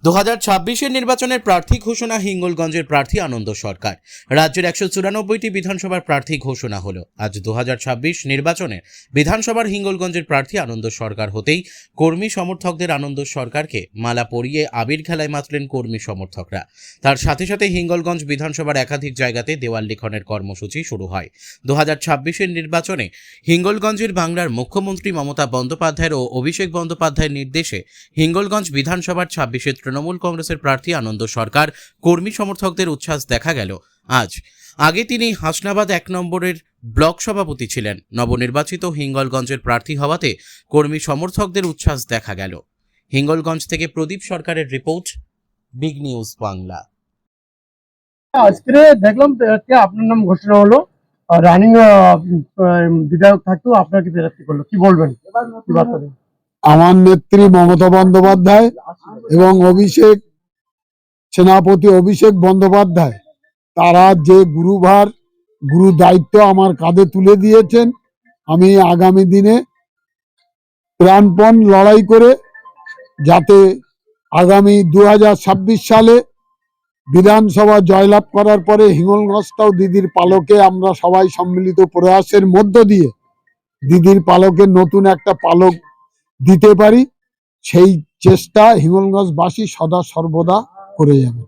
2026-এর নির্বাচনের প্রার্থী ঘোষণা। হিঙ্গলগঞ্জের প্রার্থী আনন্দ সরকার। রাজ্যের 194টি বিধানসভার প্রার্থী ঘোষণা হলো। আজ 2026 নির্বাচনে বিধানসভার হিঙ্গলগঞ্জের প্রার্থী আনন্দ সরকার হতেই কর্মী সমর্থকদের আনন্দ সরকারকে মালা পরিয়ে আবির খেলায় মাতলেন কর্মী সমর্থকরা। তার সাথে সাথে হিঙ্গলগঞ্জ বিধানসভার একাধিক জায়গাতে দেওয়াল লিখনের কর্মসূচি শুরু হয়। 2026-এর নির্বাচনে হিঙ্গলগঞ্জের বাংলার মুখ্যমন্ত্রী মমতা বন্দ্যোপাধ্যায়ের ও অভিষেক বন্দ্যোপাধ্যায়ের নির্দেশে হিঙ্গলগঞ্জ বিধানসভার 26-এ তৃণমূল কংগ্রেসের প্রার্থী আনন্দ সরকার কর্মী সমর্থকদের উচ্ছ্বাস দেখা গেল আজ। আগে তিনি হাসনাবাদ 1 নম্বরের ব্লক সভাপতি ছিলেন। নবনির্বাচিত হিঙ্গলগঞ্জের প্রার্থী হওয়াতে কর্মী সমর্থকদের উচ্ছ্বাস দেখা গেল। হিঙ্গলগঞ্জ থেকে প্রদীপ সরকারের রিপোর্ট, বিগ নিউজ বাংলা। আজকে দেখলাম আপনার নাম ঘোষণা হলো, রানিং বিধায়ক থাকতেও আপনাকে প্রার্থী করলো, কি বলবেন? আমার নেত্রী মমতা বন্দ্যোপাধ্যায় এবং সেনাপতি অভিষেক বন্দ্যোপাধ্যায় তারা যে গুরু দায়িত্ব আমার কাঁধে তুলে দিয়েছেন, আমি আগামী দিনে প্রাণপণ লড়াই করে যাতে আগামী 2026 সালে বিধানসভা জয়লাভ করার পরে হিঙ্গলগঞ্জটাও দিদির পালকে আমরা সবাই সম্মিলিত প্রয়াসের মধ্য দিয়ে দিদির পালকে নতুন একটা পালক দিতে পারি, সেই চেষ্টা হিঙ্গলগঞ্জবাসী সদা সর্বদা করে যাবে।